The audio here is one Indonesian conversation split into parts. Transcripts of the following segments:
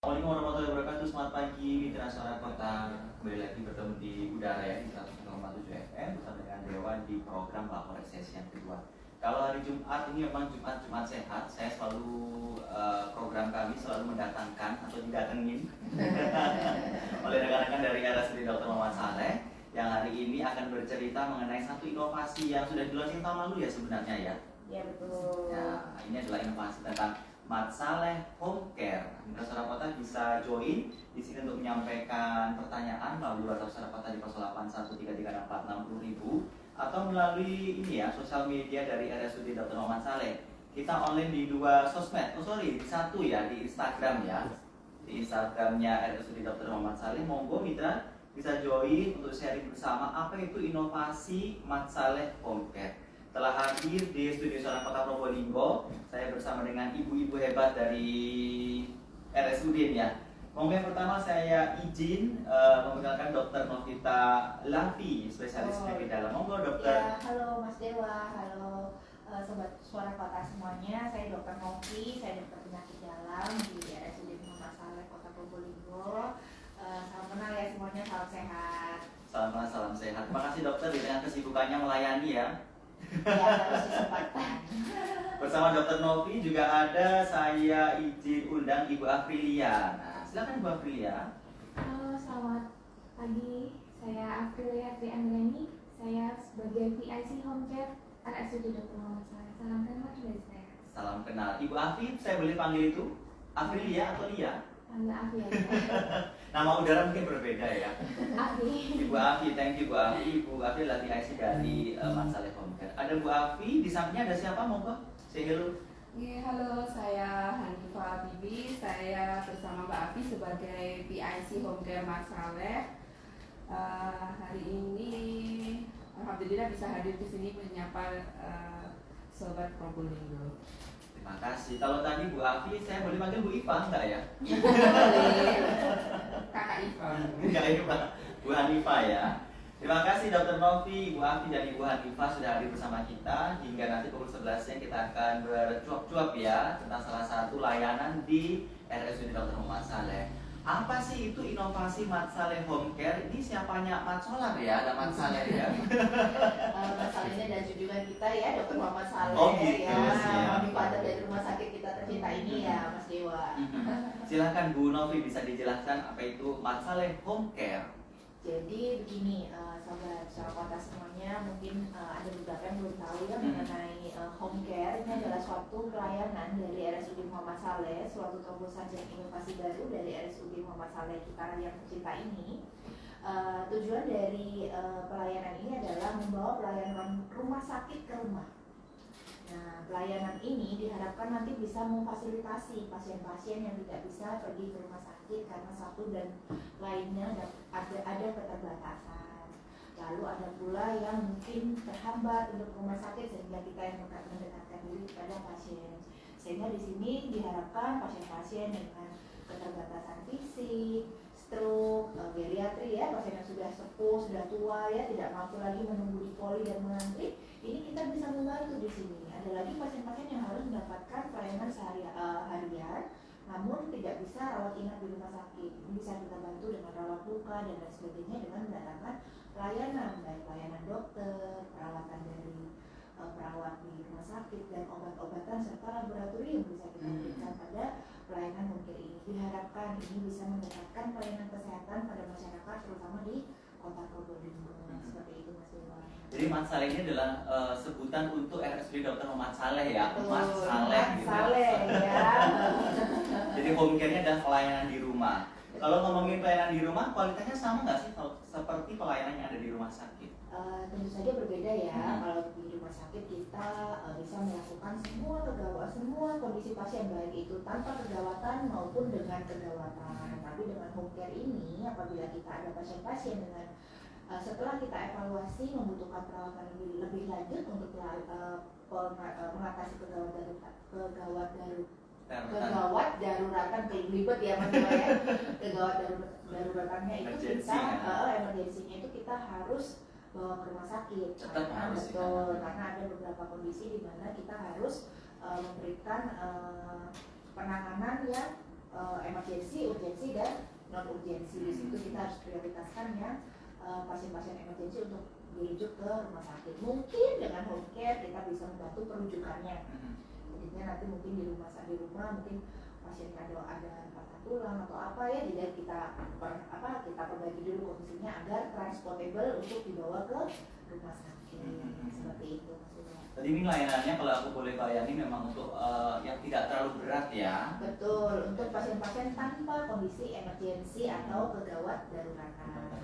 Assalamualaikum warahmatullahi wabarakatuh. Selamat pagi Mitra Suara Kota. Kembali lagi bertemu di udara ya di 101,7 FM bersama dengan Dewan di program Lapor Sesi yang kedua. Kalau hari Jumat ini memang Jumat sehat. Saya selalu program kami selalu mendatangkan atau didatengin oleh rekan-rekan dari RSUD Dr. Muhammad Saleh yang hari ini akan bercerita mengenai satu inovasi yang sudah di-launching tahun lalu ya sebenarnya ya. Ya betul. Ya, ini adalah inovasi tentang Mat Saleh Home Care. Mitra Suara Kota bisa join di sini untuk menyampaikan pertanyaan melalui WhatsApp Suara Kota di 08133460.000 atau melalui ini ya sosial media dari RSUD Dr. Muhammad Saleh. Kita online di dua sosmed, di satu ya, di Instagram ya, di Instagramnya RSUD Dr. Muhammad Saleh. Monggo mitra bisa join untuk sharing bersama apa itu inovasi Mat Saleh Home Care. Telah hadir di studio Suara Kota Probolinggo, saya bersama dengan ibu-ibu hebat dari RSUD ya. Monggo yang pertama saya izin memperkenalkan Dr. Novita Lavi, spesialis penyakit dalam. Monggo dokter. Ya, halo Mas Dewa, halo sobat Suara Kota semuanya. Saya Dr. Novi, saya dokter penyakit dalam di RSUD Muhammad Saleh Kota Probolinggo. Salam kenal ya semuanya, salam sehat. Salam kenal, salam sehat. Terima kasih dokter di tengah kesibukannya melayani ya. Ya, harus disempatkan. Bersama Dr. Novi juga ada saya izin undang Ibu Aprilia. Nah, silakan Ibu Aprilia. Halo, selamat pagi. Saya Aprilia Trianggani. Saya sebagai PIC Home Care RSUD Dr. Muhammad Saleh. Salam kenal dari saya. Salam kenal. Ibu Afi, saya boleh panggil itu Aprilia atau Lia? Panggil Afi aja. Nama udara mungkin berbeda ya. Afi. Ibu Afi, thank you Bu Afi. Ibu Afi adalah PIC dari Mat Saleh Home Care. Ada Bu Afi, di sampingnya ada siapa? Monggo, say hello. Halo, saya Hanifah Bibi. Saya bersama Mbak Afi sebagai PIC Home Care Mat Saleh. Hari ini alhamdulillah bisa hadir di sini menyapa sobat Probolinggo. Terima kasih. Kalau tadi Bu Afi, saya boleh panggil Bu Iva enggak ya? Boleh. Kakak Iva. Enggak Iva, Bu Hanifah ya. Terima kasih Dr. Novi, Bu Afi dan Ibu Hanifah sudah hadir bersama kita. Hingga nanti pukul 11 kita akan bercuap-cuap ya tentang salah satu layanan di RSUD Dr. Muhammad Saleh. Apa sih itu inovasi Mat Saleh Home Care? Ini siapanya Mat Solar ya, ada Mat Saleh ya. Masalahnya dan junjungan kita ya, Dr. Muhammad Saleh. Oh, gitu, ya. siap. Motivator dari rumah sakit kita tercinta ini ya, Mas Dewa. Silakan Bu Novi bisa dijelaskan apa itu Mat Saleh Home Care. Jadi begini, sobat Suara Kota semuanya, mungkin ada beberapa yang belum tahu ya mengenai home care. Ini adalah suatu pelayanan dari RSUD Muhammad Saleh, suatu terobosan dan inovasi baru dari RSUD Muhammad Saleh kita yang tercinta ini. Tujuan dari pelayanan ini adalah membawa pelayanan rumah sakit ke rumah. Nah, pelayanan ini diharapkan nanti bisa memfasilitasi pasien-pasien yang tidak bisa pergi ke rumah sakit karena satu dan lainnya ada keterbatasan. Lalu ada pula yang mungkin terhambat untuk rumah sakit sehingga kita yang mendekatkan diri kepada pasien. Sehingga di sini diharapkan pasien-pasien dengan keterbatasan fisik, stroke, geriatri ya, pasien yang sudah sepuh, sudah tua ya, tidak mampu lagi menunggu di poli dan mengantri, ini kita bisa membantu di sini. Ada lagi pasien-pasien yang harus mendapatkan pelayanan harian, namun tidak bisa rawat inap di rumah sakit. Ini bisa kita bantu dengan rawat luka dan lain sebagainya dengan mendatangkan pelayanan, baik pelayanan dokter, perawatan dari perawat di rumah sakit dan obat-obatan serta laboratorium bisa kita berikan pada pelayanan mungkin ini. Diharapkan ini bisa mendapatkan pelayanan kesehatan pada masyarakat terutama di Kota Probolinggo. Seperti itu Mas Dewa. Jadi Mat Saleh ini adalah sebutan untuk RSUD Dr. Muhammad Saleh ya. Mat Saleh Mat gitu. Saleh ya. Jadi home care-nya adalah pelayanan di rumah. Kalau ngomongin pelayanan di rumah, kualitasnya sama nggak sih seperti pelayanan yang ada di rumah sakit? Tentu saja berbeda ya. Kalau di rumah sakit kita bisa melakukan semua kondisi pasien baik itu tanpa kegawatan maupun dengan kegawatan. Tapi dengan home care ini, apabila kita ada pasien-pasien dengan setelah kita evaluasi membutuhkan perawatan lebih lanjut untuk mengatasi kegawat daruratan kelibet ya Mas Dewa ya. Kegawat daruratannya itu emergensinya itu kita harus bawa ke rumah sakit. Karena ada beberapa kondisi di mana kita harus memberikan penanganan yang emergency, urgensi dan non urgensi. Di situ kita harus prioritaskan yang pasien-pasien emergensi untuk dirujuk ke rumah sakit. Mungkin dengan home care kita bisa membantu perujukannya. Jadinya nanti mungkin di rumah mungkin pasien ada patah tulang atau apa ya, jadi kita perbaiki dulu kondisinya agar transportable untuk dibawa ke rumah sakit. Seperti itu maksudnya. Tadi ini layanannya kalau aku boleh bayani memang untuk yang tidak terlalu berat ya. Betul, untuk pasien-pasien tanpa kondisi emergensi atau kegawat daruratan.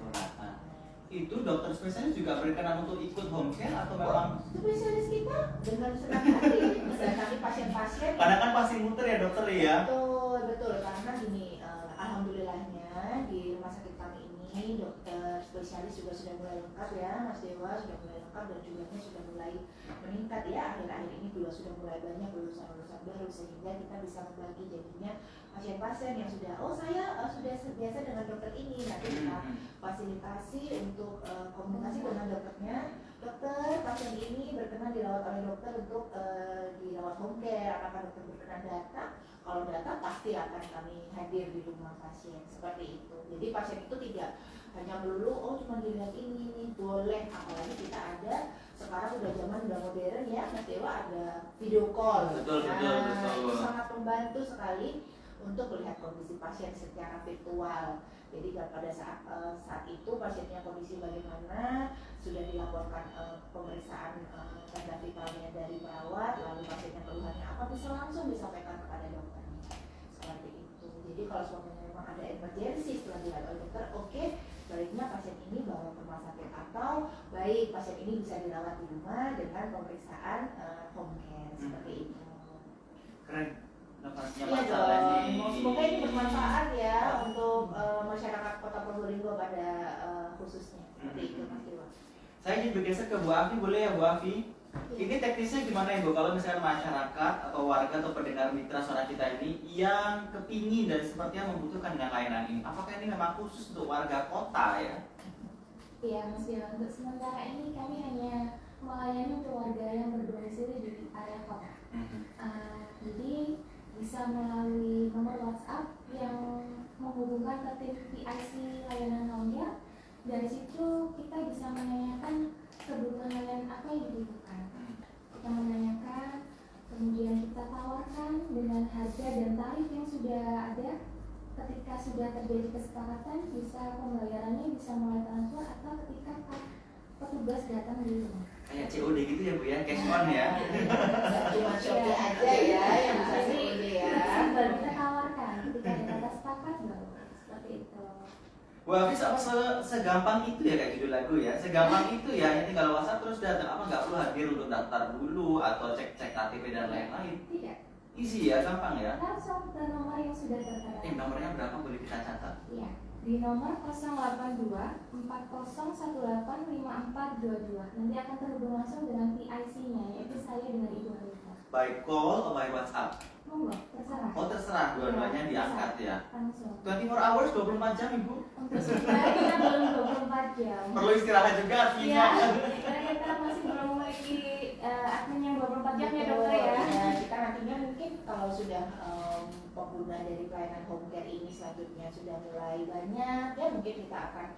Itu dokter spesialis juga berkenan untuk ikut home care atau memang? Spesialis kita dengan senang hati mendatangi pasien-pasien. Karena kan pasti muter ya dokter ya. Betul, karena gini, alhamdulillahnya di rumah sakit kami ini dokter spesialis juga sudah mulai lengkap ya, Mas Dewa, sudah mulai lengkap dan jumlahnya sudah mulai meningkat ya. Akhir-akhir ini juga sudah mulai banyak lulusan-lulusan baru sehingga kita bisa membagi jadinya pasien-pasien yang sudah saya sudah biasa dengan dokter ini, nanti kita fasilitasi untuk komunikasi dengan dokternya. Dokter, pasien ini berkenan dirawat oleh dokter untuk dirawat home care. Apakah dokter berkenan datang? Kalau datang pasti akan kami hadir di rumah pasien, seperti itu. Jadi pasien itu tidak hanya melulu cuma dilihat ini boleh, apalagi kita ada sekarang udah zaman udah modern ya Mas Dewa, ada video call. Betul. Itu sangat membantu sekali untuk melihat kondisi pasien secara virtual. Jadi pada saat itu pasiennya kondisi bagaimana, sudah dilaporkan pemeriksaan tanda vitalnya dari perawat, lalu pasiennya keluhannya apa bisa langsung disampaikan kepada dokternya. Seperti itu. Jadi kalau suaminya memang ada emergensi setelah dilihat oleh dokter, oke, baiknya pasien ini bawa ke rumah sakit atau baik pasien ini bisa dirawat di rumah dengan pemeriksaan home care seperti itu. Keren. Iya dong, semoga ini bermanfaat ya untuk masyarakat Kota Probolinggo pada khususnya. Seperti itu Mas Dewa. Saya ingin bergeser ke Bu Afi, boleh ya Bu Afi? Ini teknisnya gimana Ibu? Kalau misalnya masyarakat atau warga atau pendengar mitra suara kita ini yang kepingin dan sepertinya membutuhkan dengan layanan ini, apakah ini memang khusus untuk warga kota ya? Iya Mas Dewa, untuk sementara ini kami hanya melayani untuk warga yang berdomisili di area kota. Jadi bisa melalui nomor WhatsApp yang menghubungkan ke tim PIC layanan home care. Dari situ kita bisa menanyakan kebutuhan layanan apa yang dibutuhkan. Kita menanyakan, kemudian kita tawarkan dengan harga dan tarif yang sudah ada. Ketika sudah terjadi kesepakatan, bisa pembayarannya bisa mulai transfer atau ketika petugas datang di rumah. Kayak COD gitu ya Bu ya, cash on ya. Cuma Shopee aja ya yang bisa COD ya. Baru kita tawarkan ketika ada kata sepakat baru seperti itu. Bu Hafiz, apa segampang itu ya kayak judul lagu ya? Segampang itu ya, yang tinggal WhatsApp terus datang, apa nggak perlu hadir untuk daftar dulu atau cek KTP dan lain-lain? Tidak. Easy ya, gampang ya? Langsung ke nomor yang sudah tertera. Nomornya berapa boleh kita catat? Iya. Di nomor 082 40185422 nanti akan terhubung langsung dengan PIC-nya, yaitu saya dengan Ibu Hanifah. By call atau by WhatsApp? Monggo, terserah. Oh terserah, dua-duanya diangkat ya. Langsung. 24 hours, 24 jam Ibu? Untuk sementara kita belum 24 jam. Perlu istirahat juga artinya. Iya, karena kita masih belum memiliki admin yang 24 jam ya dokter ya. Kita nantinya mungkin kalau sudah pengguna dari pelayanan home care ini selanjutnya sudah mulai banyak ya, mungkin kita akan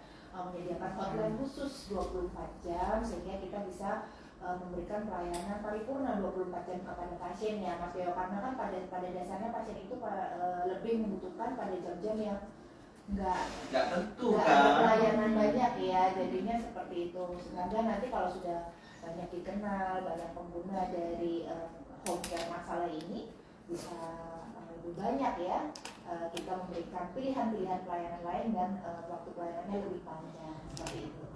menyediakan hotline khusus 24 jam sehingga kita bisa memberikan pelayanan paripurna 24 jam kepada pasiennya Mas Dewa, karena kan pada dasarnya pasien itu lebih membutuhkan pada jam-jam yang nggak tentu ada kan pelayanan banyak ya, jadinya seperti itu. Semoga nanti kalau sudah banyak dikenal, banyak pengguna dari home care masalah ini bisa lebih banyak ya, kita memberikan pilihan-pilihan pelayanan lain dan waktu pelayanannya lebih panjang seperti itu.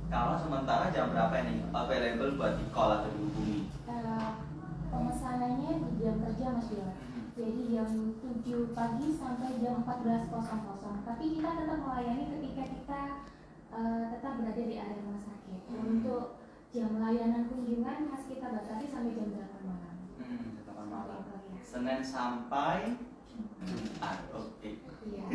kalau sementara jam berapa ini available buat di call atau dihubungi? Pemesanannya di jam kerja Mas Dewa. Jadi jam 7 pagi sampai jam 14.00. Tapi kita tetap melayani ketika kita tetap berada di area rumah sakit. Untuk jam layanan kunjungan harus kita batasi sampai jam 8 malam. 8 malam. Ya. Senin sampai Jumat. Oke. Iya.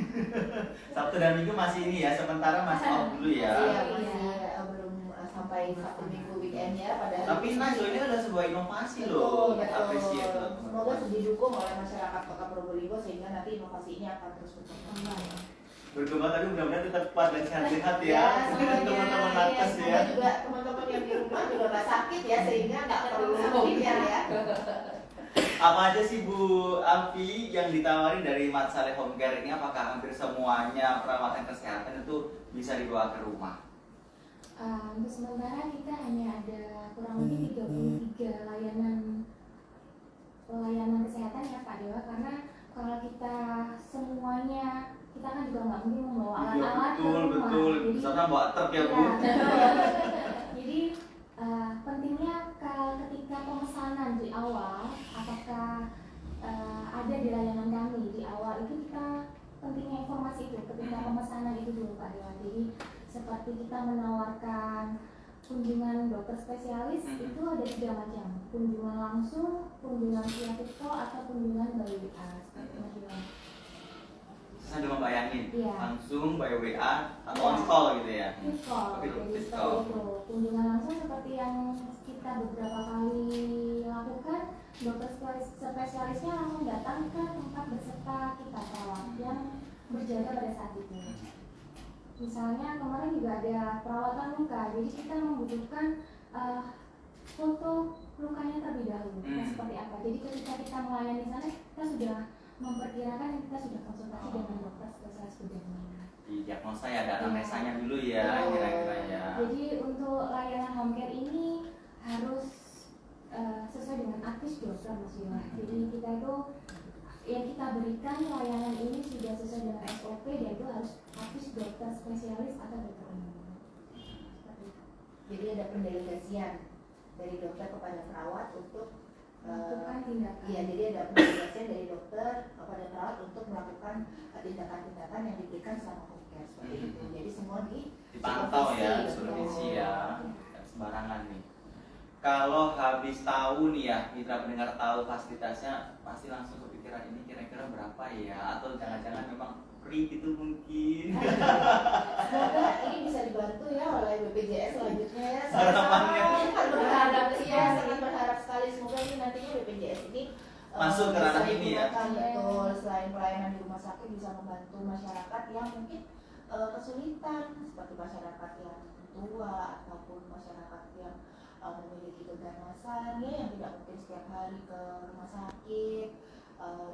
Sabtu dan Minggu masih ini ya, sementara masih off dulu ya. Iya, masih belum sampai Sabtu Minggu weekendnya pada hari Tapi nice loh, ini adalah sebuah inovasi loh. Betul, betul. Apresiasi loh, Semoga teman-teman. didukung oleh masyarakat Kota Probolinggo sehingga nanti inovasi ini akan terus berkembang. Berkembang tapi mudah-mudahan tetap kuat dan sehat-sehat ya. Ya, Dengan semuanya. teman-teman Ya, nakes semoga ya. juga teman-teman yang di rumah juga nggak sakit ya sehingga nggak perlu mikir ya. Apa aja sih Bu Afi yang ditawarin dari Mat Saleh Home Care ini? Apakah hampir semuanya perawatan kesehatan itu bisa dibawa ke rumah? Untuk sementara kita hanya ada kurang lebih 33 layanan kesehatan ya Pak Dewa, karena kalau kita semuanya, kita kan juga nggak mungkin membawa Iya, alat-alat ke betul, rumah. betul. Jadi, Misalnya bawa truk ya Bu. iya. Jadi pentingnya ketika pemesanan di awal, apakah ada di layanan kami di awal itu, kita pentingnya informasi itu ketika pemesanan itu dulu Pak Dewa. Jadi seperti kita menawarkan kunjungan dokter spesialis itu ada 3 macam, kunjungan langsung, kunjungan via call, atau kunjungan by WA seperti Mas Dewa. Saya udah membayangin Iya. langsung by WA atau Iya. on call gitu ya. Quick call, Tapi jadi quick seperti call. itu. Kunjungan langsung seperti yang kita beberapa kali lakukan, dokter spesialisnya langsung datang ke tempat beserta kita perawat yang berjaga pada saat itu. Misalnya kemarin juga ada perawatan luka, jadi kita membutuhkan foto lukanya terlebih dahulu, seperti apa. Jadi ketika kita melayani sana, kita sudah memperkirakan, kita sudah konsultasi dengan dokter spesialis bedah. Di diagnosa ya ada anamnesanya dulu ya kira-kira ya. Jadi untuk layanan home care ini harus sesuai dengan advis dokter Mas Yoma. Jadi kita itu yang kita berikan layanan ini sudah sesuai dengan SOP, dan itu harus advis dokter spesialis atau dokter umum. Seperti itu. Jadi ada pendelegasian dari dokter kepada perawat untuk Melakukan tindakan. Iya, jadi ada pendelegasian dari dokter kepada perawat untuk melakukan tindakan-tindakan yang diberikan selama home care seperti itu. Jadi semua Dipantau ya, supervisi, supervisi betul. ya, nggak sembarangan nih. Kalau habis tahu nih ya, mitra pendengar tahu fasilitasnya, pasti langsung kepikiran ini kira-kira berapa ya? Atau jangan-jangan memang free gitu mungkin? Semoga ini bisa dibantu ya oleh BPJS selanjutnya ya. Harapannya. Sangat berharap ya, sangat berharap sekali semoga ini nantinya BPJS ini Masuk ke ranah ini ya. Betul, selain pelayanan di rumah sakit bisa membantu masyarakat yang mungkin kesulitan, seperti masyarakat yang tua ataupun masyarakat yang memiliki keganasan ya, yang tidak mungkin setiap hari ke rumah sakit.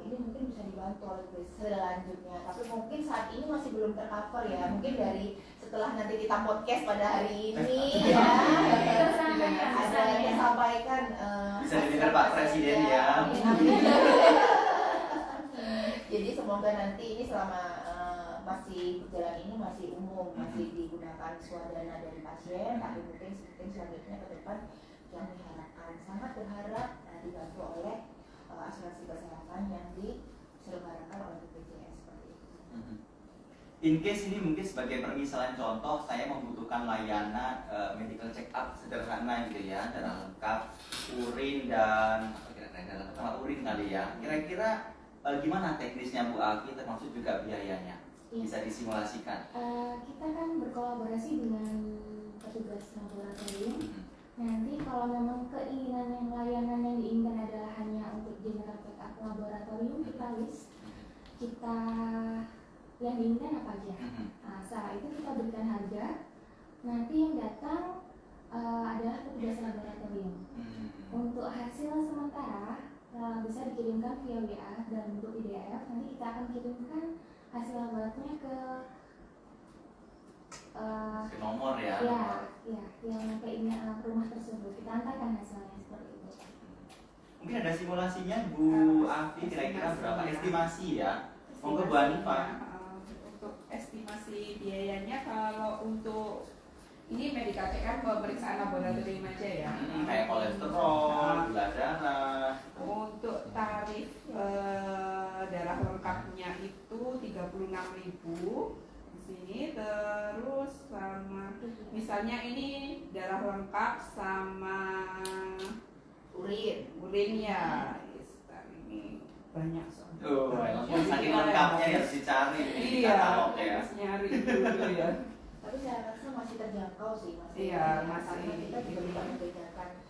Ini mungkin bisa dibantu oleh selanjutnya, tapi mungkin saat ini masih belum tercover ya. Mungkin dari setelah nanti kita podcast pada hari ini ya, ada yang disampaikan Bisa didengar Pak Presiden ya. Jadi semoga nanti ini selama masih berjalan ini masih umum, masih digunakan swadana dari pasien, tapi mungkin selanjutnya ke depan yang diharapkan, sangat berharap dibantu oleh asuransi kesehatan yang diselenggarakan oleh BPJS seperti itu. In case ini mungkin sebagai permisalan contoh, saya membutuhkan layanan medical check up sederhana gitu ya, darah lengkap, urin dan apa kira-kira darah lengkap sama urin kali ya. Kira-kira gimana teknisnya Bu Afi, termasuk juga biayanya? Bisa disimulasikan? Kita kan berkolaborasi dengan petugas laboratorium. Nanti kalau memang keinginan yang layanan yang diinginkan adalah hanya untuk general check up laboratorium, kita list, kita yang diinginkan apa aja. Setelah itu kita berikan harga. Nanti yang datang adalah petugas laboratorium. Untuk hasil sementara bisa dikirimkan via WA dalam bentuk PDF. Nanti kita akan kirimkan hasil laboratoriumnya ke nomor ya? Ya, yang keinginan rumah tersebut. Kita antarkan hasilnya seperti itu. Mungkin ada simulasinya Bu Afi, kira-kira berapa estimasi ya? Monggo Bu Hanifah. Untuk estimasi biayanya, kalau untuk ini medical check up pemeriksaan laboratorium aja ya. Kayak kolesterol, gula darah. Untuk tarif darah lengkapnya itu 36.000 di sini, terus sama misalnya ini darah lengkap sama urin ya. Ini banyak soalnya. Saking lengkapnya ya harus dicari di Iya, katalog ya. harus nyari dulu ya. tapi saya rasa masih terjangkau sih, Iya, karena masih. kita juga bisa membedakan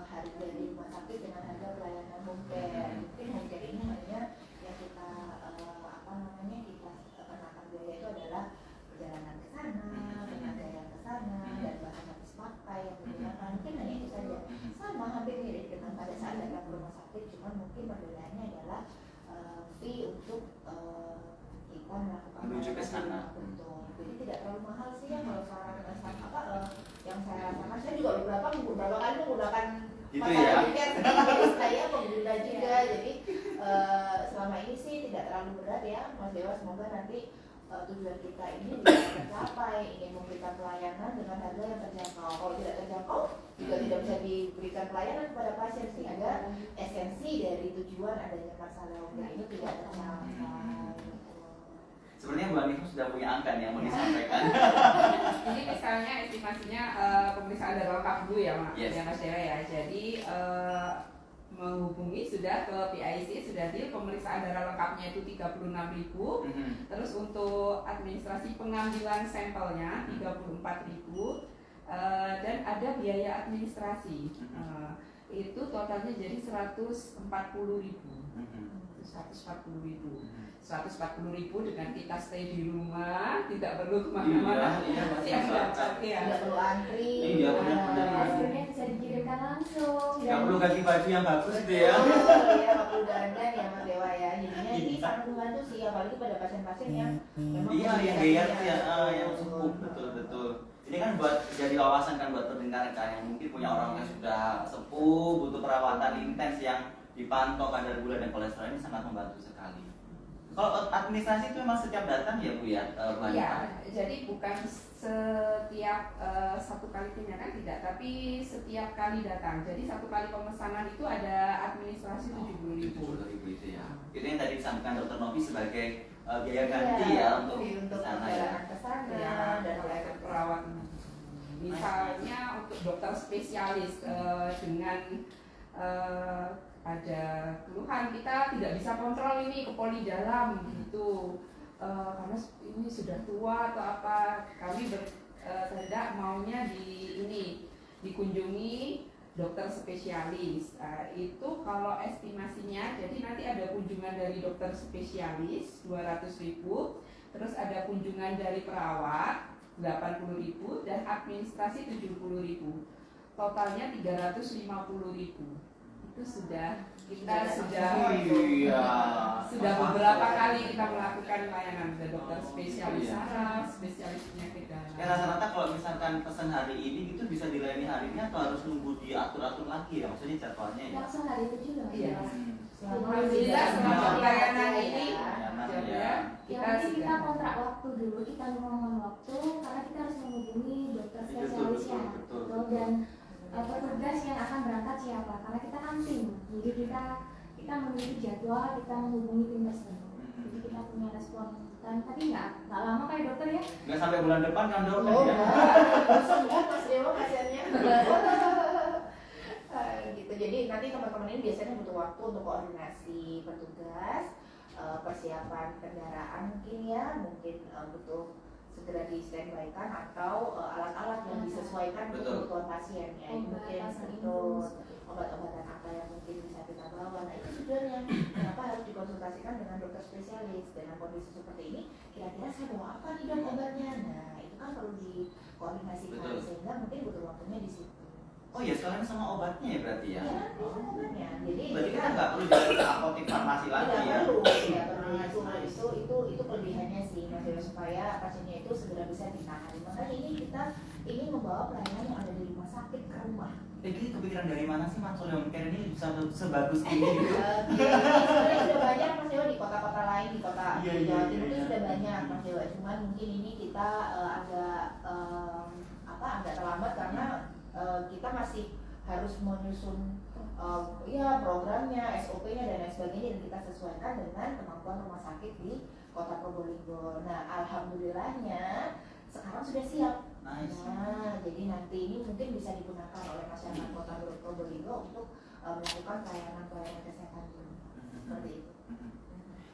harga di rumah sakit dengan harga pelayanan home care. Mungkin home care ini hanya yang kita kita kenakan biaya itu adalah perjalanan ke sana, tenaga yang ke sana, dan bahan habis pakai yang digunakan. Mungkin hanya itu saja. Sama hampir mirip dengan pada saat datang ke rumah sakit, cuman mungkin perbedaannya adalah fee untuk kita melakukan menuju ke sana. Betul. Jadi tidak terlalu mahal sih ya kalau sekarang yang saya rasakan. Saya juga beberapa kali menggunakan Gitu ya. jadi saya pengguna juga. Jadi selama ini sih tidak terlalu berat ya, Mas Dewa. Semoga nanti tujuan kita ini bisa tercapai, ingin memberikan pelayanan dengan harga yang terjangkau. Kalau tidak terjangkau juga tidak bisa diberikan pelayanan kepada pasien, sehingga esensi dari tujuan adanya masalah ini tidak tercapai. Sebenarnya Bu Hanifah sudah punya angka nih yang mau disampaikan. Ini misalnya estimasinya pemeriksaan darah lengkap dulu ya, Yes. ya Mas Dewa ya. Jadi menghubungi sudah ke PIC, sudah deal pemeriksaan darah lengkapnya itu 36.000. Terus untuk administrasi pengambilan sampelnya 34.000. Dan ada biaya administrasi. Itu totalnya jadi 140.000. 140.000 dengan kita stay di rumah, tidak perlu kemana-mana. Iya, Tidak perlu antri. Iya, benar. Hasilnya bisa dikirimkan langsung. Nggak perlu ganti baju yang bagus gitu ya. Iya, nggak perlu dandan ya Mas Dewa ya. Jadinya ini sangat membantu sih, apalagi pada pasien-pasien yang memang Iya, yang gaya yang sepuh, betul. Ini kan buat jadi wawasan kan buat pendengar kan yang mungkin punya orang yang sudah sepuh, butuh perawatan intens yang dipantau kadar gula dan kolesterol, ini sangat membantu sekali. Kalau administrasi itu memang setiap datang ya Bu ya? Iya, jadi bukan setiap satu kali tindakan tidak, tapi setiap kali datang. Jadi satu kali pemesanan itu ada administrasi 70.000. 70.000 itu ya. Itu yang tadi disampaikan Dr. Novi sebagai biaya ganti ya untuk sana ya. Ya, dan pelayanan perawat. Misalnya untuk dokter spesialis dengan ada keluhan, kita tidak bisa kontrol ini ke poli dalam gitu, karena ini sudah tua atau apa, kami berkehendak maunya dikunjungi dokter spesialis. Itu kalau estimasinya, jadi nanti ada kunjungan dari dokter spesialis 200.000, terus ada kunjungan dari perawat 80.000 dan administrasi 70.000, totalnya 350.000. Itu sudah beberapa kali kita melakukan layanan ke dokter spesialis saraf, spesialis penyakit dalam. Ya rata-rata kalau misalkan pesan hari ini gitu bisa dilayani hari ini atau harus nunggu diatur-atur lagi ya, maksudnya jadwalnya ya? Langsung hari itu juga. Iya. Alhamdulillah selama pelayanan ini Yang penting kita kontrak waktu dulu, kita memohon waktu karena kita harus menghubungi dokter spesialisnya. Dan petugas yang akan berangkat siapa, karena kita kan tim, jadi kita memiliki jadwal, kita menghubungi tim tersebut, jadi kita punya respon. Dan tapi nggak lama kayak dokter ya, nggak sampai bulan depan kan dok? Semua Mas Dewa pasiennya. Gitu. Jadi nanti teman-teman ini biasanya butuh waktu untuk koordinasi petugas, persiapan kendaraan mungkin butuh segera di standby-kan atau alat-alat yang disesuaikan dengan kebutuhan pasiennya. Mungkin untuk obat-obatan apa yang mungkin bisa kita bawa. Nah itu tujuannya kenapa harus dikonsultasikan dengan dokter spesialis. Dengan kondisi seperti ini, kira-kira saya bawa apa nih dok obatnya? Nah itu kan perlu dikoordinasikan sehingga mungkin butuh waktunya di situ. Oh ya sekarang sama obatnya ya berarti ya? Iya, sama obatnya. Jadi berarti kita nggak perlu jalan ke apotek farmasi lagi ya? Tidak perlu. Itu kelebihannya sih Mas Dewa, supaya pasiennya itu segera bisa ditangani. Makanya ini kita ingin membawa pelayanan yang ada di rumah sakit ke rumah. Ini kepikiran dari mana sih Mas Home Care ini bisa sebagus ini gitu? Sebenarnya sudah banyak Mas Dewa di kota-kota lain, di kota Jawa Timur itu sudah banyak Mas Dewa. Cuman mungkin ini kita agak terlambat karena kita masih harus menyusun programnya, SOP-nya dan lain sebagainya, dan kita sesuaikan dengan kemampuan rumah sakit di Kota Probolinggo. Nah, alhamdulillahnya sekarang sudah siap. Nice. Nah, jadi nanti ini mungkin bisa digunakan oleh masyarakat Kota Probolinggo untuk melakukan pelayanan kesehatan di rumah. Seperti itu.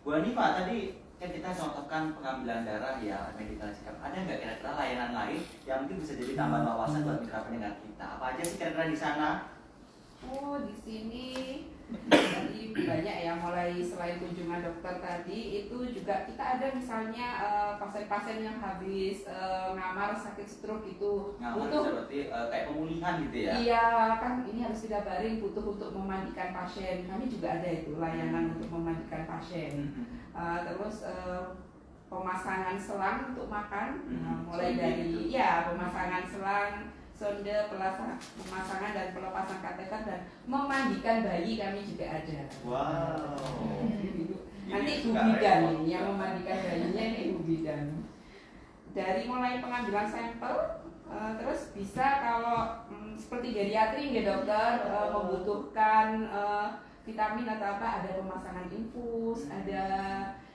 Bu Hanifah tadi kan kita contohkan pengambilan darah ya, medical check up. Ada nggak kira-kira layanan lain yang mungkin bisa jadi tambahan wawasan buat mitra pendengar kita? Apa aja sih kira-kira di sana? Oh, di sini tadi banyak ya, mulai selain kunjungan dokter tadi itu juga kita ada misalnya pasien-pasien yang habis ngamar sakit stroke itu Ngamar butuh, seperti kayak pemulihan gitu ya? iya kan ini harus dibaring, butuh untuk memandikan pasien. Kami juga ada itu layanan untuk memandikan pasien. Terus pemasangan selang untuk makan, mulai dari ya pemasangan selang, sonde, pemasangan dan pelepasan kateter, dan memandikan bayi kami juga ada. Wow. Nanti Ini ibu nggak bidan repot. yang memandikan bayinya, ini ibu bidan. Dari mulai pengambilan sampel, terus bisa kalau seperti geriatri ya dokter, membutuhkan vitamin atau apa, ada pemasangan infus, ada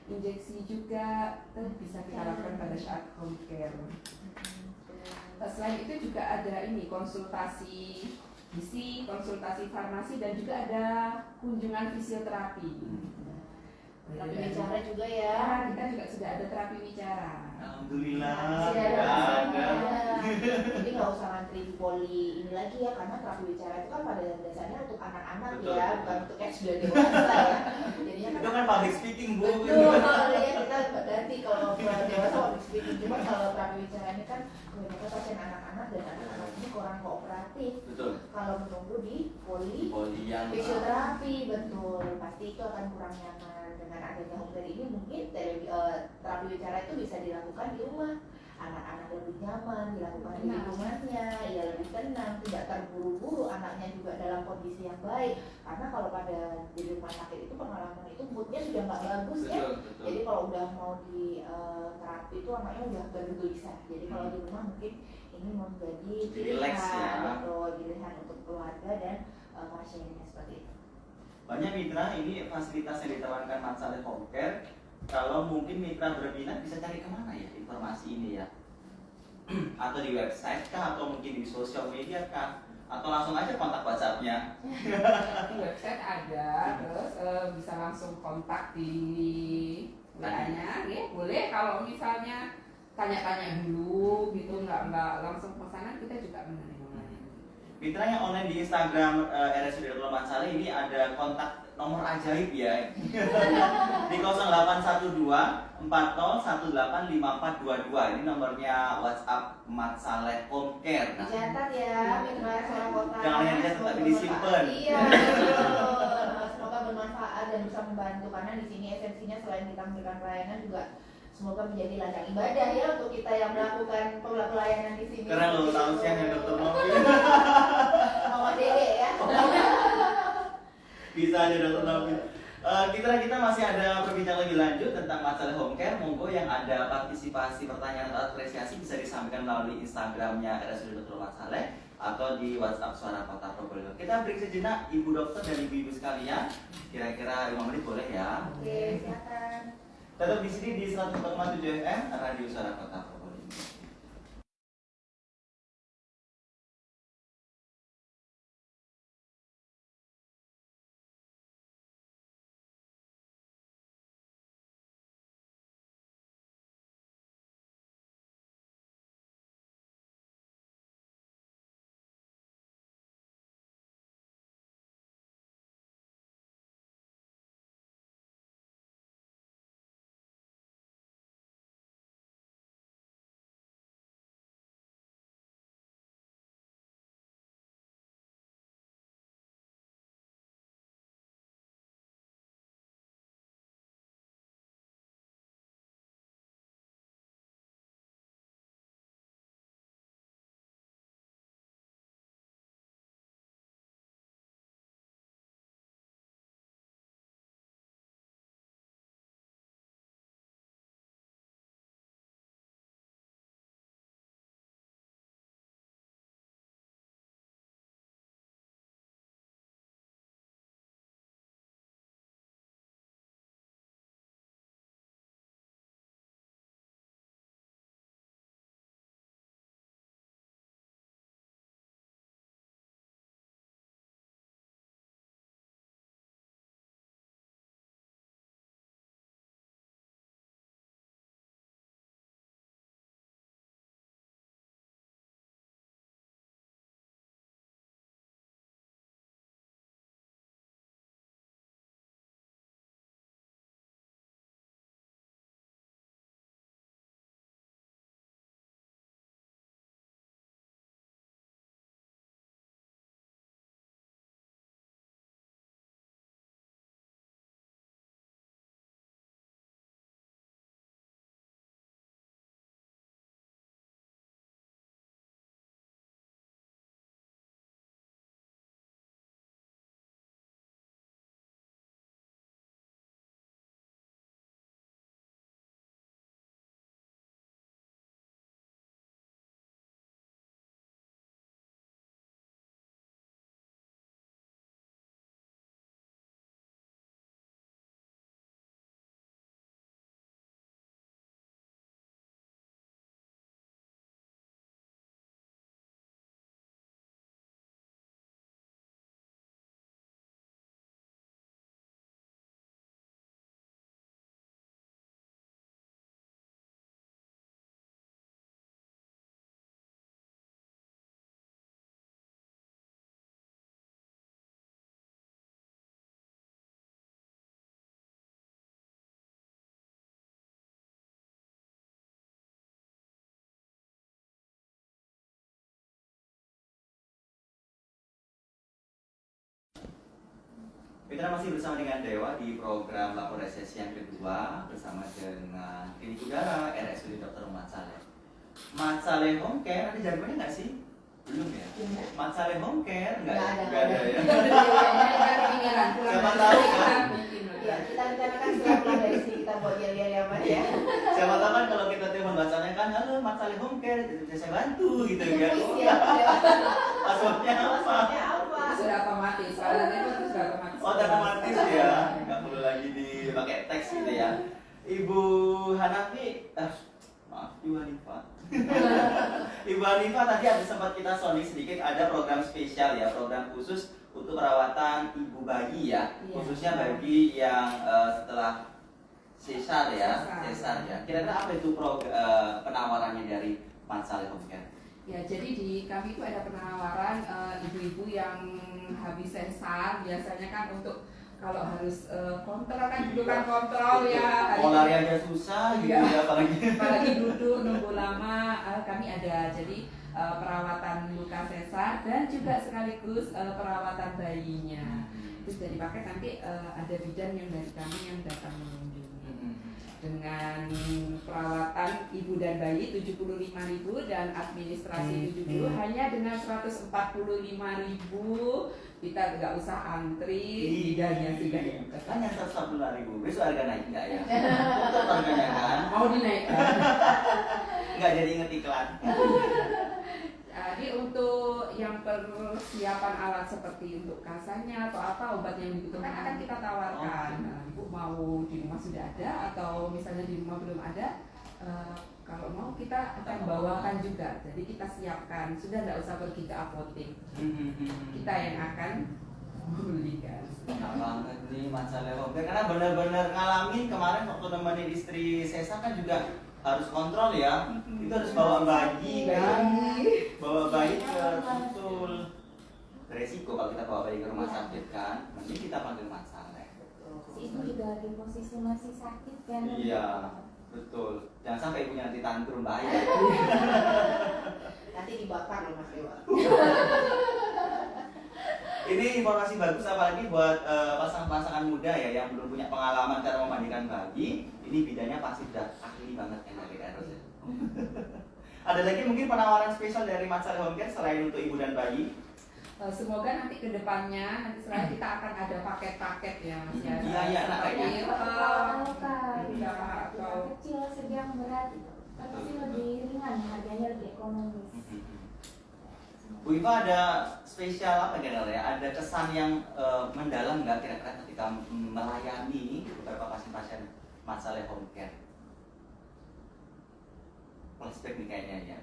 injeksi juga, itu bisa kita lakukan pada saat home care. Selain itu juga ada ini konsultasi gizi, konsultasi farmasi, dan juga ada kunjungan fisioterapi. Terapi bicara juga ya. Ya, kita juga sudah ada terapi bicara. Alhamdulillah. Sudah Ya, ada. ada. Jadi nggak usah ngantri di poli ini lagi ya, karena terapi bicara itu kan pada dasarnya untuk anak-anak Betul, ya, betul. bukan untuk yang sudah dewasa ya. Jadinya Itu kan public speaking, Bu. betul, ya kita ganti kalau dewasa public speaking. Cuma kalau terapi bicara ini kan kebanyakan pasien anak-anak dan anak-anak ini kurang kooperatif. Betul. Kalau menunggu di poli Poli yang fisioterapi, betul, pasti itu akan kurang nyaman. Dengan adanya home care ini mungkin terapi bicara itu bisa dilakukan di rumah, anak-anak lebih nyaman dilakukan di lingkungannya, ya lebih tenang, tidak terburu-buru, anaknya juga dalam kondisi yang baik. Karena kalau pada di rumah sakit itu pengalaman itu moodnya sudah nggak bagus ya. betul, betul. Jadi kalau udah mau di terapi itu anaknya udah bergelisah. Jadi kalau di rumah mungkin ini menjadi Relax pilihan, ya. atau pilihan untuk keluarga dan pasiennya seperti itu. Banyak mitra ini fasilitas yang ditawarkan Mat Saleh Home Care. Kalau mungkin mitra berminat bisa cari kemana ya informasi ini ya? Atau di website kah? Atau mungkin di sosial media kah? Atau langsung aja kontak WhatsApp-nya? Di website ada, terus bisa langsung kontak di WA-nya, ya boleh. Kalau misalnya tanya-tanya dulu gitu, nggak langsung pesanan, kita juga menerima. Mitra yang online di Instagram RSUD Dr. Mat Saleh ini ada kontak nomor ajaib ya. Di 0812 40 18 5422. Ini nomornya WhatsApp Mat Saleh Home Care. Nah, Dicatat ya, mitra suara kota. Jangan hanya dicatat, tapi disimpan. Iya, betul. Semoga bermanfaat dan bisa membantu, karena di sini esensinya selain kita memberikan pelayanan juga semoga menjadi ladang ibadah ya untuk kita yang melakukan pelayanan di sini. keren loh tausiahnya Dr. Novi. Mama Dede ya. Bisa aja Dr. Novi. Kita masih ada perbincangan lebih lanjut tentang masalah home care. Monggo yang ada partisipasi, pertanyaan atau apresiasi bisa disampaikan melalui Instagramnya RSUD Dr. Mat Saleh atau di WhatsApp Suara Kota Probolinggo. Kita break sejenak, Ibu Dokter dan Ibu-ibu sekalian. Kira-kira 5 menit boleh ya? Oke, silakan. Tetap di sini di 104,7 FM Radio Suara Kota Probolinggo. Kita masih bersama dengan Dewa di program Lapor Resesi yang kedua bersama dengan Klinik Udara RSUD Dr. Muhammad Saleh. Mat Saleh Home Care, ada jargonnya nggak sih? Belum ya? Mat Saleh Home Care nggak ya? Nggak ada ya? Siapa tahu kan? Ya, kita rencanakan setelah pulang dari sini kita buat lihat ya Mas ya. Siapa tahu kan kalau kita telepon Mat Saleh kan, halo Mat Saleh Home Care, bisa saya bantu gitu kan? Siap, siap. Passwordnya apa? Passwordnya apa? Sudah otomatis, soalnya itu sudah otomatis. Oh, otomatis ya, nggak perlu lagi dipakai teks gitu ya. Ibu Hanafi, maaf Ibu Hanifah. Ibu Hanifah tadi ada sempat kita sounding sedikit, ada program spesial ya, program khusus untuk perawatan ibu bayi ya, Iya. khususnya bagi yang setelah sesar ya, sesar ya. Kira-kira apa itu penawarannya dari Mat Saleh Home Care? Ya, jadi di kami itu ada penawaran ibu-ibu yang habis sesar, biasanya kan untuk kalau harus kontrol kan dulu kan kontrol ya. Mau lari aja susah gitu Iya. ya, Apalagi duduk nunggu lama, kami ada jadi perawatan luka sesar dan juga sekaligus perawatan bayinya. Terus dari paket nanti ada bidan yang dari kami yang datang mengunjungi. Dengan perawatan ibu dan bayi 75.000 dan administrasi 70 hanya dengan 145.000 kita nggak usah antri, bidannya sudah dibuka. Hanya 140.000, besok harga naik nggak ya? Tetap harganya kan? Mau dinaikkan. Nggak jadi inget iklan. Jadi untuk yang persiapan alat seperti untuk kasanya atau apa obat yang dibutuhkan akan kita tawarkan. Nah, ibu mau di rumah sudah ada atau misalnya di rumah belum ada, kalau mau kita akan bawakan juga. Jadi kita siapkan, sudah tidak usah pergi ke apotek. Kita yang akan membelikan. Enak banget nih Mat Saleh Home Care, karena benar-benar ngalamin kemarin waktu nemenin istri Sesa kan juga harus kontrol ya. Itu harus bawa bayi kan, bawa bayi ke betul resiko kalau kita bawa bayi ke rumah sakit kan. Mending kita panggil Mat Saleh. Si ibu juga di posisi masih sakit kan. Iya, betul. Jangan sampai ibunya nanti tantrum, bahaya. Nanti dibakar loh Mas Dewa. Ini informasi bagus apalagi buat pasangan-pasangan muda ya yang belum punya pengalaman cara memandikan bayi. Ini bidannya pasti sudah ahli banget yang dari Eros ya. Ada lagi mungkin penawaran spesial dari Mat Saleh Home Care selain untuk ibu dan bayi? Semoga nanti ke depannya nanti setelah kita akan ada paket-paket ya Mas ya. Iya, enak kayaknya. Atau kecil, sedang, berat, tapi sih lebih ringan, harganya lebih ekonomis. Bu Iva ada spesial apa kira-kira ya? Ada kesan yang mendalam nggak kira-kira ketika melayani beberapa pasien-pasien Mat Saleh Home Care? Flashback nih kayaknya ya.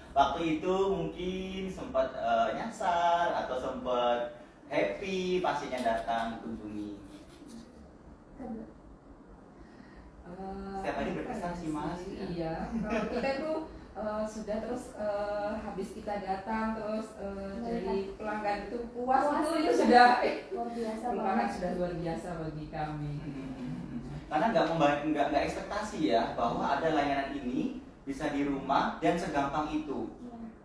Waktu itu mungkin sempat nyasar atau sempat happy pasiennya datang kunjungi. Setiap hari berprestasi Mas. Iya, kalau kita itu sudah terus habis kita datang terus dari pelanggan itu puas itu sudah Luar biasa merupakan banget. sudah luar biasa bagi kami. Karena nggak ekspektasi ya bahwa ada layanan ini bisa di rumah dan segampang itu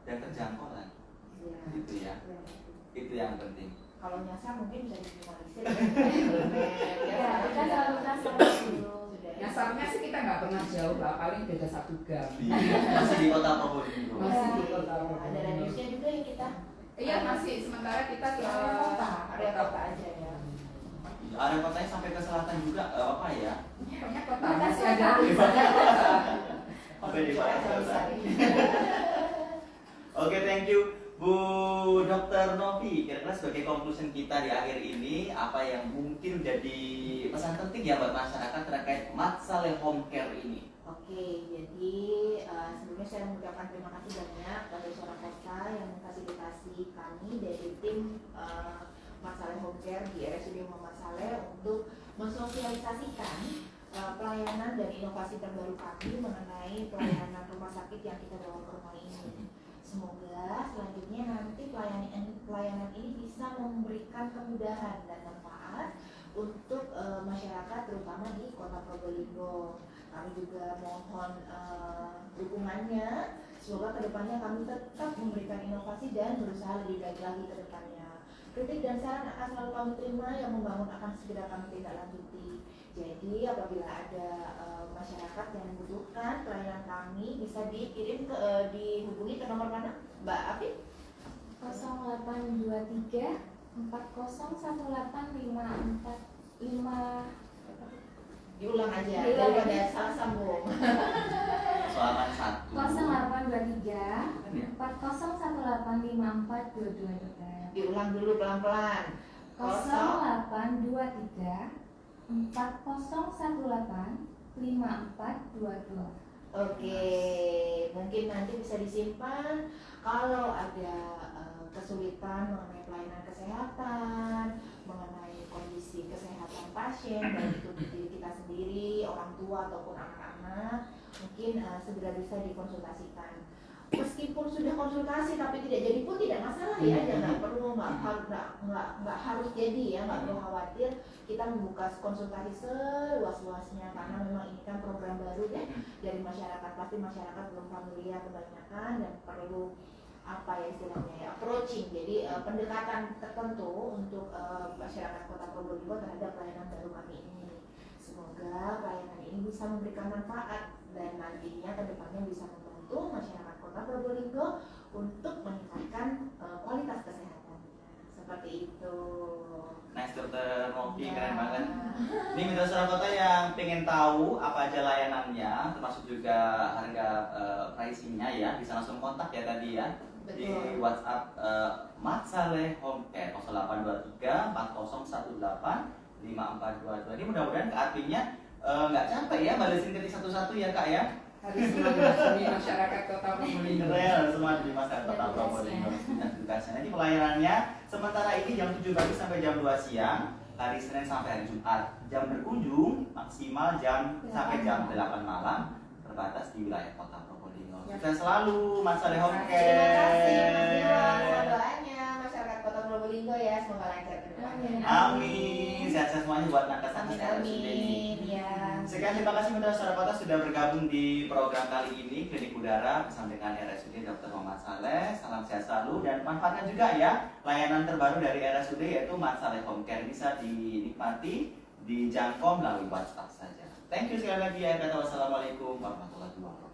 dan terjangkau lah. Iya. Gitu ya. Itu yang penting. Kalau nyasar mungkin bisa diminimalisir. Ya, kita selalu kasih dulu. Nyasarnya sih kita nggak pernah jauh lah, paling beda 1 gang. Masih di kota Probolinggo. Masih di kota Ada Probolinggo. radiusnya juga yang kita. Iya masih sementara kita ke Area kota aja ya. Ada kotanya sampai ke selatan juga apa ya? Pokoknya kota Makassar. masih ada Sampai di Makassar. Besar. Oke, thank you Bu Dr. Novi. Kira-kira sebagai conclusion kita di akhir ini, apa yang mungkin jadi pesan penting ya buat masyarakat terkait Mat Saleh Home Care ini? Oke, jadi sebelumnya saya mengucapkan terima kasih banyak kepada Surakarta yang memfasilitasi kami dari tim Mat Saleh Home Care di RSUD Muhammad Saleh untuk mensosialisasikan pelayanan dan inovasi terbaru kami mengenai pelayanan rumah sakit yang kita bawa ke rumah ini. Semoga selanjutnya nanti pelayanan ini bisa memberikan kemudahan dan manfaat untuk masyarakat terutama di Kota Probolinggo. Kami juga mohon dukungannya. Semoga kedepannya kami tetap memberikan inovasi dan berusaha lebih baik lagi ke depannya. Kritik dan saran akan selalu kami terima, yang membangun akan segera kami tindak lanjuti. Jadi apabila ada masyarakat yang membutuhkan pelayanan kami, bisa dikirim ke dihubungi ke nomor mana, Mbak Afi? 0823 401854 Diulang aja, Diulang daripada aja. salah sambung. Soalan 1. 0823 40185422 dokter. Diulang dulu pelan-pelan. 0823 40185422. Oke, mungkin nanti bisa disimpan kalau ada kesulitan mengenai pelayanan kesehatan, mengenai kondisi kesehatan pasien, baik itu diri kita sendiri, orang tua ataupun anak-anak, mungkin segera bisa dikonsultasikan. Meskipun sudah konsultasi tapi tidak jadi pun tidak masalah ya, jangan perlu nggak harus jadi ya, nggak perlu khawatir. Kita membuka konsultasi seluas-luasnya karena memang ini kan program baru ya dari masyarakat, pasti masyarakat belum familiar kebanyakan dan perlu apa ya istilahnya ya, approaching, jadi pendekatan tertentu untuk masyarakat Kota Probolinggo terhadap pelayanan baru kami ini. Semoga pelayanan ini bisa memberikan manfaat dan nantinya kedepannya bisa membantu masyarakat Kota Probolinggo untuk meningkatkan kualitas kesehatan. Seperti itu. Nice dokter Mopi, Ya. keren banget. Ini Mitra Suara Kota yang pengen tahu apa aja layanannya, termasuk juga harga pricingnya ya, bisa langsung kontak ya tadi ya. Di Betul. WhatsApp Mat Saleh Home Care 0823 4018 5422. Ini mudah-mudahan Kak Artinya nggak capek ya balesin ketik satu-satu ya Kak ya. Harus semangat demi masyarakat Kota Probolinggo. Keren, semua di masyarakat Kota Probolinggo. Dan tugasnya nanti pelayanannya sementara ini jam 7 pagi sampai jam 2 siang, hari Senin sampai hari Jumat. Jam berkunjung maksimal sampai jam 8 malam, terbatas di wilayah Kota Probolinggo. Ya. Sukses selalu Mas Saleh Home Terima kasih Mas Dewa, Care. mohon doanya masyarakat Kota Probolinggo ya, semoga lancar ke depannya. Amin. Sehat-sehat semuanya buat nakes-nakes Amin, RSUD ini. amin ya. Sekian, terima kasih Mitra Suara Kota sudah bergabung di program kali ini Klinik Udara bersama dengan RSUD Dr. Muhammad Saleh. Salam sehat selalu dan manfaatkan juga ya layanan terbaru dari RSUD yaitu Mat Saleh Home Care, bisa dinikmati, dijangkau melalui WhatsApp saja. Thank you sekali lagi ya. Wassalamualaikum warahmatullahi wabarakatuh.